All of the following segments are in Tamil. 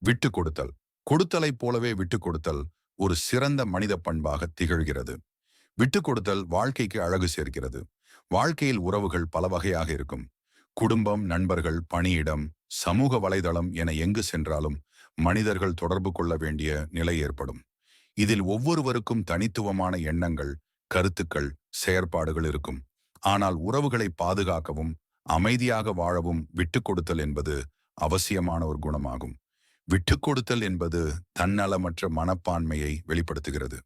விட்டு கொடுத்தல். கொடுத்தலைப் போலவே விட்டு கொடுத்தல் ஒரு சிறந்த மனித பண்பாக திகழ்கிறது. விட்டு கொடுத்தல் வாழ்க்கைக்கு அழகு சேர்க்கிறது. வாழ்க்கையில் உறவுகள் பல வகையாக இருக்கும். குடும்பம், நண்பர்கள், பணியிடம், சமூக வலைதளம் என எங்கு சென்றாலும் மனிதர்கள் தொடர்பு கொள்ள வேண்டிய நிலை ஏற்படும். இதில் ஒவ்வொருவருக்கும் தனித்துவமான எண்ணங்கள், கருத்துக்கள், செயற்பாடுகள் இருக்கும். ஆனால் உறவுகளை பாதுகாக்கவும் அமைதியாக வாழவும் விட்டு கொடுத்தல் என்பது அவசியமான ஒரு குணமாகும். விட்டுக் கொடுத்தல் என்பது தன்னலமற்ற மனப்பான்மையை வெளிப்படுத்துகிறது.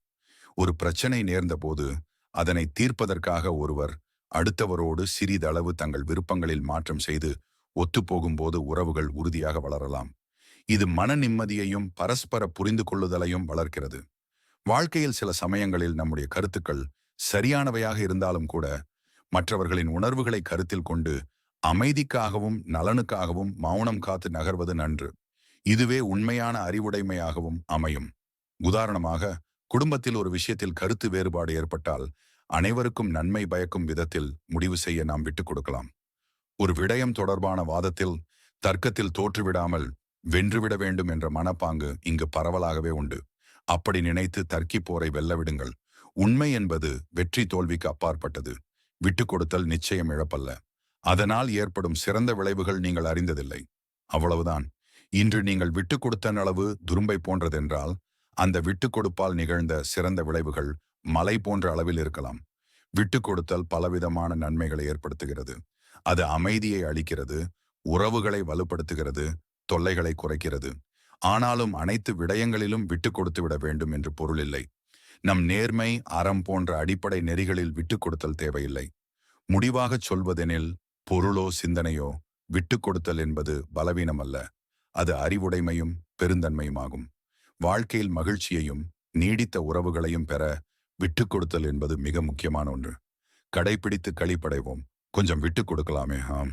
ஒரு பிரச்சனை நேர்ந்தபோது அதனை தீர்ப்பதற்காக ஒருவர் அடுத்தவரோடு சிறிதளவு தங்கள் விருப்பங்களில் மாற்றம் செய்து ஒத்துப்போகும்போது உறவுகள் உறுதியாக வளரலாம். இது மன நிம்மதியையும் பரஸ்பர புரிந்து கொள்ளுதலையும் வளர்க்கிறது. வாழ்க்கையில் சில சமயங்களில் நம்முடைய கருத்துக்கள் சரியானவையாக இருந்தாலும் கூட மற்றவர்களின் உணர்வுகளை கருத்தில் கொண்டு அமைதிக்காகவும் நலனுக்காகவும் மௌனம் காத்து நகர்வது நன்று. இதுவே உண்மையான அறிவுடைமையாகவும் அமையும். உதாரணமாக, குடும்பத்தில் ஒரு விஷயத்தில் கருத்து வேறுபாடு ஏற்பட்டால் அனைவருக்கும் நன்மை பயக்கும் விதத்தில் முடிவு செய்ய நாம் விட்டுக் கொடுக்கலாம். ஒரு விடயம் தொடர்பான வாதத்தில் தர்க்கத்தில் தோற்றுவிடாமல் வென்றுவிட வேண்டும் என்ற மனப்பாங்கு இங்கு பரவலாகவே உண்டு. அப்படி நினைத்து தர்க்கி போரை வெல்லவிடுங்கள். உண்மை என்பது வெற்றி தோல்விக்கு அப்பாற்பட்டது. விட்டுக் கொடுத்தல் நிச்சயம் இழப்பல்ல. அதனால் ஏற்படும் சிறந்த விளைவுகள் நீங்கள் அறிந்ததில்லை. அவ்வளவுதான். இன்று நீங்கள் விட்டுக் கொடுத்த அளவு துரும்பை போன்றதென்றால் அந்த விட்டுக் கொடுப்பால் நிகழ்ந்த சிறந்த விளைவுகள் மலை போன்ற அளவில் இருக்கலாம். விட்டுக் கொடுத்தல் பலவிதமான நன்மைகளை ஏற்படுத்துகிறது. அது அமைதியை அளிக்கிறது, உறவுகளை வலுப்படுத்துகிறது, தொல்லைகளை குறைக்கிறது. ஆனாலும் அனைத்து விடயங்களிலும் விட்டுக் கொடுத்து விட வேண்டும் என்று பொருள் இல்லை. நம் நேர்மை, அறம் போன்ற அடிப்படை நெறிகளில் விட்டுக் கொடுத்தல் தேவையில்லை. முடிவாகச் சொல்வதெனில் பொருளோ சிந்தனையோ விட்டுக் கொடுத்தல் என்பது பலவீனம் அல்ல. அது அறிவுடைமையும் பெருந்தன்மையுமாகும். வாழ்க்கையில் மகிழ்ச்சியையும் நீடித்த உறவுகளையும் பெற விட்டுக் கொடுத்தல் என்பது மிக முக்கியமான ஒன்று. கடைபிடித்து களிப்படைவோம். கொஞ்சம் விட்டுக் கொடுக்கலாமே. ஆம்.